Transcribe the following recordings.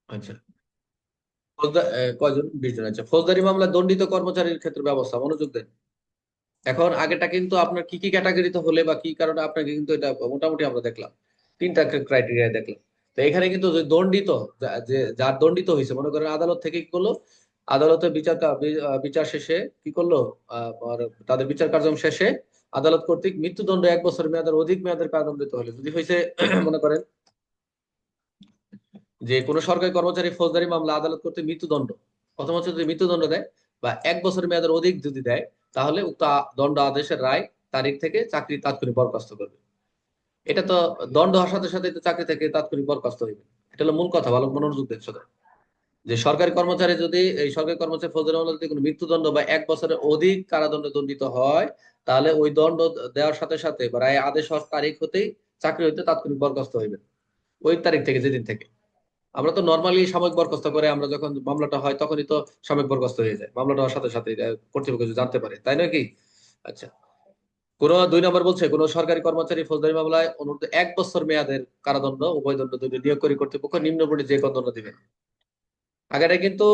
আচ্ছা, কয়জন? 20 জন। আচ্ছা, ফৌজদারি মামলা দণ্ডিত কর্মচারীর ক্ষেত্রে ব্যবস্থা, মনোযোগ দেন। এখন আগেটা কিন্তু আপনার কি কি ক্যাটাগরিতে হলে বা কি কারণে আপনাকে কিন্তু এটা মোটামুটি আমরা দেখলাম, তিনটা ক্রাইটেরিয়া দেখলাম। তো এখানে কিন্তু যে দণ্ডিত, যে যার দণ্ডিত হয়েছে, মনে করেন আদালত থেকে কি করলো, আদালতের বিচার শেষে কি করলো, আর তাদের বিচার কার্যক্রম শেষে আদালত কর্তৃক মৃত্যুদণ্ড 1 বছর মেয়াদের অধিক মেয়াদের কারাদণ্ডিত হলে, যদি হয়েছে মনে করেন যে কোনো সরকারি কর্মচারী ফৌজদারি মামলা আদালত কর্তৃক মৃত্যুদণ্ড, প্রথম হচ্ছে যদি মৃত্যুদণ্ড দেয় বা 1 বছর মেয়াদের অধিক যদি দেয়, তাহলে উক্ত দণ্ড আদেশের রায় তারিখ থেকে চাকরি তাৎক্ষণিক বরখাস্ত করবে। এটা তো দণ্ড হওয়ার সাথে সাথে তো চাকরি থেকে তাৎক্ষণিক বরখাস্ত হইবে। এটা হলো মূল কথা, ভালো মনোযোগ দেন শুধু। যে সরকারি কর্মচারী যদি, এই সরকারি কর্মচারী ফৌজদারি মামলা যদি কোনো মৃত্যুদণ্ড বা 1 বছরের অধিক কারাদণ্ডে দণ্ডিত হয়, তাহলে ওই দণ্ড দেওয়ার সাথে সাথে বা রায় আদেশ হওয়ার তারিখ হতেই চাকরি হইতে তাৎক্ষণিক বরখাস্ত হইবে, ওই তারিখ থেকে, যেদিন থেকে। আমরা তো নর্মালি সাময়িক বরখাস্ত করে, আমরা যখন মামলাটা হয় তখনই তো সাময়িক বরখাস্ত হয়ে যায়, মামলাটা হওয়ার সাথে সাথে কর্তৃপক্ষ যদি জানতে পারে, তাই নয় কি? আচ্ছা, কোন 2 নম্বর বলছে, কোন সরকারি কর্মচারী ফৌজদারি মামলায় অনুরোধ 1 বছর মেয়াদের কারাদণ্ড উভয় দণ্ড যদি নিয়োগকারী কর্তৃপক্ষ নিম্নবর্ণিত যে কোন দণ্ড দিবে। আগেটা কিন্তু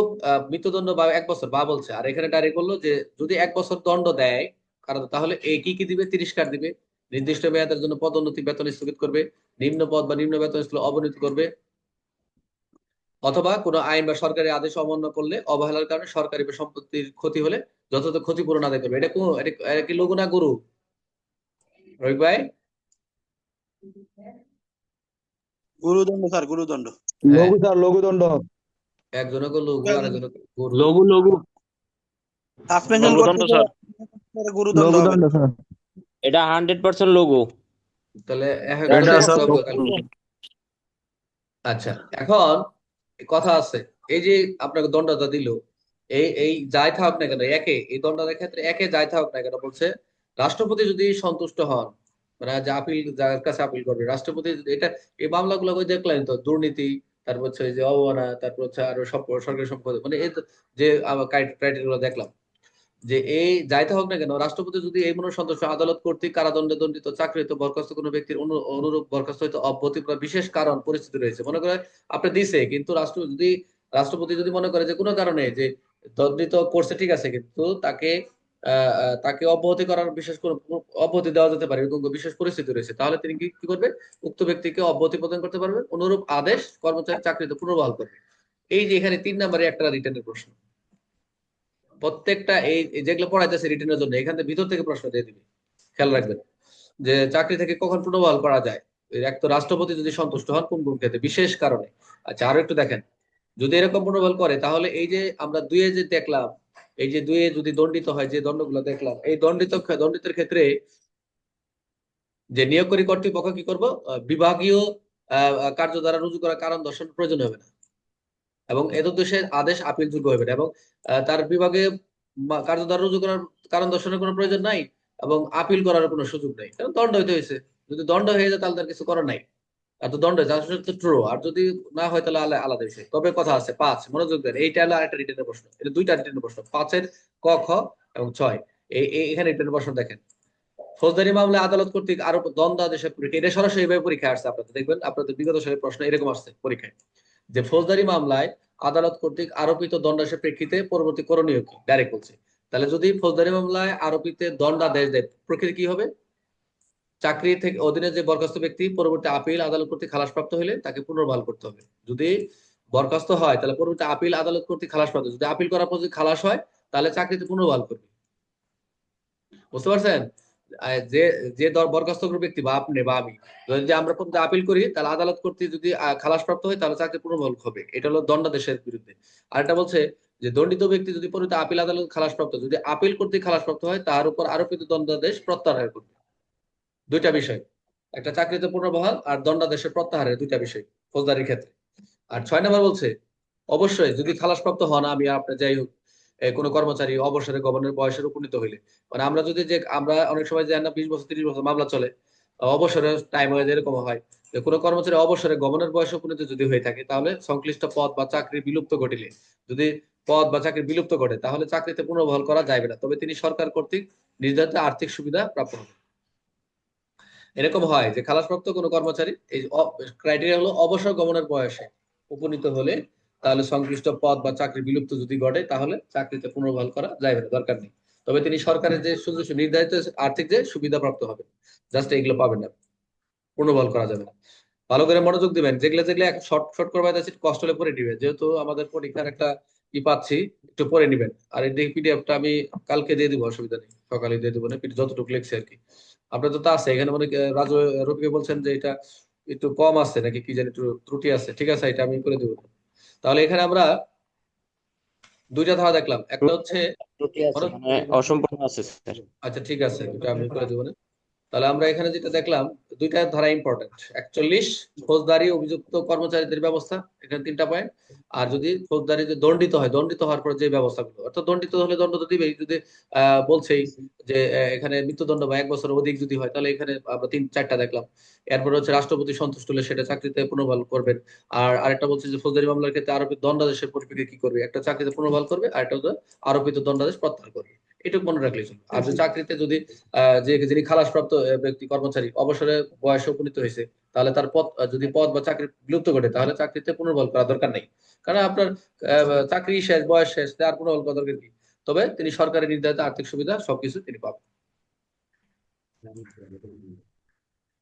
মৃত্যুদণ্ড বা 1 বছর বা বলছে, আর এখানে ডাইরেক্ট বললো যে যদি 1 বছর দণ্ড দেয় কারণ, তাহলে এই কি কি দিবে, তিরস্কার দিবে, নির্দিষ্ট মেয়াদের জন্য পদোন্নতি বেতন স্থগিত করবে, নিম্ন পদ বা নিম্ন বেতন স্কেলে অবনতি করবে, অথবা কোনো আইন বা সরকারি আদেশ অমান্য করলে, অবহেলার কারণে সরকারি বা সম্পত্তির ক্ষতি হলে যথাযথ ক্ষতিপূরণ আদায় করবে। এটা কি লঘু না গুরু, রবিক ভাই? গুরুদণ্ড স্যার, গুরুদণ্ড। হ্যাঁ, লঘু স্যার, লঘুদণ্ড। একজনকে লঘু আর একজনকে গুরু। লঘু লঘু সাসপেনশন করতে লঘুদণ্ড তো স্যার। গুরুদণ্ড হবে। লঘুদণ্ড স্যার। এটা 100% লঘু। তাহলে এটা একজনকে স্যার সব- লঘু। আচ্ছা, এখন কথা আছে, এই যে আপনাকে দণ্ডটা দিল, এই এই যাই থাকুক না কেন, একে এই দণ্ডের ক্ষেত্রে একে যাই থাকুক না কেন বলছে, রাষ্ট্রপতি যদি সন্তুষ্ট হন, মানে যে আপিল, যার কাছে আপিল করবে রাষ্ট্রপতি এটা, এই মামলাগুলো ওই দেখলেন তো, দুর্নীতি, তারপর হচ্ছে এই যে অবমাননা, তারপর হচ্ছে আরো সব সরকারি সম্পদ, মানে এই যে ক্রাইটেরিয়া গুলো দেখলাম, যে এই যাইতে হোক না কেন, রাষ্ট্রপতি যদি এই মনে সন্তুষ্ট, আদালত কর্তৃক কারাদণ্ডে দণ্ডিত চাকরিতে বরখাস্ত কোনো ব্যক্তির অনুরূপ বরখাস্ত হইতে অব্যাহতি বা বিশেষ কারণ পরিস্থিতি রয়েছে, মনে করে আপনি দিছে, কিন্তু রাষ্ট্রপতি যদি মনে করে যে কোনো কারণে যে দণ্ডিত করছে ঠিক আছে, কিন্তু তাকে তাকে অব্যাহতি করার বিশেষ কোনো অব্যাহতি দেওয়া যেতে পারে, এরকম কোনো বিশেষ পরিস্থিতি রয়েছে, তাহলে তিনি কি কি করবে, উক্ত ব্যক্তিকে অব্যাহতি প্রদান করতে পারবেন, অনুরূপ আদেশ কর্মচারী চাকরিতে পুনর্বহাল করবে। এই যে এখানে 3 নম্বরে একটা রিটার্নের প্রশ্ন, প্রত্যেকটা এই এই যেগুলো পড়াইতেছে রিটেনের জন্য, এখান থেকে ভিতর থেকে প্রশ্ন দিয়ে দিবে, খেয়াল রাখবেন। যে চাকরি থেকে কখন পুনর্বহাল করা যায়, এক তো রাষ্ট্রপতি যদি সন্তুষ্ট হন কোন কোন ক্ষেত্রে বিশেষ কারণে। আচ্ছা, আরো একটু দেখেন, যদি এরকম পুনর্বহাল করে, তাহলে এই যে আমরা দুইয়ে যে দেখলাম, এই যে দুইয়ে যদি দণ্ডিত হয়, যে দণ্ডগুলো দেখলাম, এই দণ্ডিতের ক্ষেত্রে যে নিয়োগকারী কর্তৃপক্ষ কি করবো, বিভাগীয় কার্য দ্বারা রুজু করা কারণ দর্শানোর প্রয়োজন হবে না, এবং এতদুদ্দেশ্যে আদেশ আপিল যোগ্য হবে না, এবং তার বিভাগে কার্য দ্বারা রুজু করার কারণ দর্শানোর কোনো প্রয়োজন নাই, এবং আপিল করার কোনো সুযোগ নাই, কারণ দণ্ড হইতে হয়েছে। যদি দণ্ড হয়ে যায় তাহলে তার কিছু করার নাই, আর তো দণ্ড ট্রু, আর যদি না হয় তাহলে আলাদা বিষয়। তবে কথা আছে 5, মনোযোগ দেন, এইটা হলো আরেকটা রিটেনের প্রশ্ন, এটা দুইটা রিটেনের প্রশ্ন, 5-এর ক, খ এবং 6। এখানে রিটেনের প্রশ্ন দেখেন, ফৌজদারি মামলায় আদালত কর্তৃক আরোপ দণ্ডাদেশের পরীক্ষা, এটা সরাসরি এভাবে পরীক্ষা আসছে, আপনাদের দেখবেন আপনাদের বিগত সালের প্রশ্ন এরকম আসছে পরীক্ষায়, যে ফৌজদারি মামলায় আদালত কর্তৃক আরোপিত দণ্ডাদেশের প্রেক্ষিতে পরবর্তী করণীয় কি, ডাইরেক্ট বলছে। তাহলে যদি ফৌজদারি মামলায় আরোপিত দণ্ডাদেশ দেয়, প্রকৃতি কি হবে, চাকরি থেকে অধীনে যে বরখাস্ত ব্যক্তি পরবর্তী আপিল আদালত কর্তৃক খালাসপ্রাপ্ত হলে তাকে পুনর্বহাল করতে হবে। যদি বরখাস্ত হয় তাহলে পরবর্তী আপিল আদালত কর্তৃক খালাসপ্রাপ্ত, যদি আপিল করার পর যদি খালাস হয় তাহলে চাকরিতে পুনর্বহাল করবে। বুঝতে পারছেন? যে যে বরখাস্ত ব্যক্তি বা আপনি বা আমি, যদি আমরা প্রথমে আপিল করি তাহলে আদালত কর্তৃক যদি খালাসপ্রাপ্ত হয় তাহলে চাকরি পুনর্বহাল হবে, এটা হলো দণ্ডাদেশের বিরুদ্ধে। আর এটা বলছে যে দণ্ডিত ব্যক্তি যদি পরবর্তী আপিল আদালত খালাসপ্রাপ্ত, যদি আপিল কর্তৃক খালাসপ্রাপ্ত হয় তার উপর আরোপিত দণ্ডাদেশ প্রত্যাহার করবে। দুইটা বিষয়, একটা চাকরিতে পুনর্বহাল আর দণ্ডাদেশের প্রত্যাহারের দুইটা বিষয় ফৌজদারির ক্ষেত্রে। আর 6 নম্বর বলছে, অবশ্যই যদি খালাসপ্রাপ্ত হন, আমি আপনার যাই হোক, কোনো কর্মচারী অবসরে গভর্নর বয়সের উপনীত হইলে, মানে আমরা যদি যে আমরা অনেক সময় যে না 20 বছর 30 বছর মামলা চলে, অবসরে টাইম হয়ে যায়, এরকম হয় যে কোনো কর্মচারী অবসরে গভর্নর বয়সে উপনীত যদি হয়ে থাকে, তাহলে সংশ্লিষ্ট পদ বা চাকরি বিলুপ্ত ঘটিলে, যদি পদ বা চাকরি বিলুপ্ত ঘটে তাহলে চাকরিতে পুনর্বহাল করা যাবে না, তবে তিনি সরকার কর্তৃক নির্ধারিত আর্থিক সুবিধা প্রাপ্ত হবেন। এরকম হয় যে খালাসপ্রাপ্ত কোনো কর্মচারী, এই ক্রাইটেরিয়া হলো অবসর গমনের বয়সে উপনীত হলে তাহলে সংশ্লিষ্ট পদ বা চাকরি বিলুপ্ত যদি ঘটে তাহলে চাকরিতে পুনর্বহাল করা যাবে না, দরকার নেই। তবে তিনি সরকারের যে সুযোগ নির্ধারিত আর্থিক যে সুবিধা প্রাপ্ত হবে, জাস্ট এগুলো পাবেন না, পুনর্বহাল করা যাবে না। ভালো করে মনোযোগ দিবেন, যেগুলো যেগুলো শর্ট শর্ট করবা যাচ্ছে কষ্ট হলে পড়ে নিবেন, যেহেতু আমাদের পরীক্ষার একটা পাচ্ছি, একটু পড়ে নিবেন। আর এই পিডিএফটা আমি কালকে দিয়ে দিব, অসুবিধা নেই, সকালে দিয়ে দিব না, যতটুকু লিখছি আর কি। আপনাদের তো আছে এখানে, মানে রাজু রফিকে বলছেন যে এটা একটু কম আছে নাকি কি জানি, একটু ত্রুটি আছে, ঠিক আছে, এটা আমি করে দেবো। তাহলে এখানে আমরা দুইটা ধারা দেখলাম, একটা হচ্ছে ত্রুটি আছে, মানে অসম্পূর্ণ আছে স্যার। আচ্ছা ঠিক আছে, এটা আমি করে দেবো না। তাহলে আমরা এখানে যেটা দেখলাম, দুইটা ধারা ইম্পর্টেন্ট। 41 ফৌজদারি অভিযুক্ত কর্মচারীদের ব্যবস্থা, এখানে 3টা পয়েন্ট। আর যদি ফৌজদারি যে দণ্ডিত হয়, দণ্ডিত হওয়ার পর যে ব্যবস্থাগুলো, অর্থাৎ দণ্ডিত হলে দণ্ড তো দিবেই, যদি বলছেই যে এখানে মৃত্যুদণ্ড বা 1 বছর অধিক যদি হয়, তাহলে এখানে আমরা 3-4টা দেখলাম। এরপরে হচ্ছে রাষ্ট্রপতি সন্তুষ্ট হলে সেটা চাকরিতে পুনর্বহাল করবেন। আর আরেকটা বলছে যে ফৌজদারি মামলার ক্ষেত্রে আরোপিত দণ্ডাদেশের পরিপ্রেক্ষিতে কি করবে, একটা চাকরিতে পুনর্বহাল করবে, আর একটা হচ্ছে আরোপিত দণ্ডাদেশ প্রত্যাহার করবে। এটুকু মনে রাখলেই চলবে। আর যদি চাকরিতে যদি যে যিনি খালাসপ্রাপ্ত ব্যক্তি কর্মচারী অবসরে বয়সে উপনীত হয়েছে, তাহলে তার পদ যদি পদ বা চাকরি বিলুপ্ত ঘটে, তাহলে চাকরিতে পুনর্বহাল করা দরকার নেই। কারণ আপনার চাকরি শেষ, বয়স শেষ, আর পুনর্বহাল করা দরকার কি? তবে তিনি সরকারি নির্ধারিত আর্থিক সুবিধা সবকিছু তিনি পাবেন।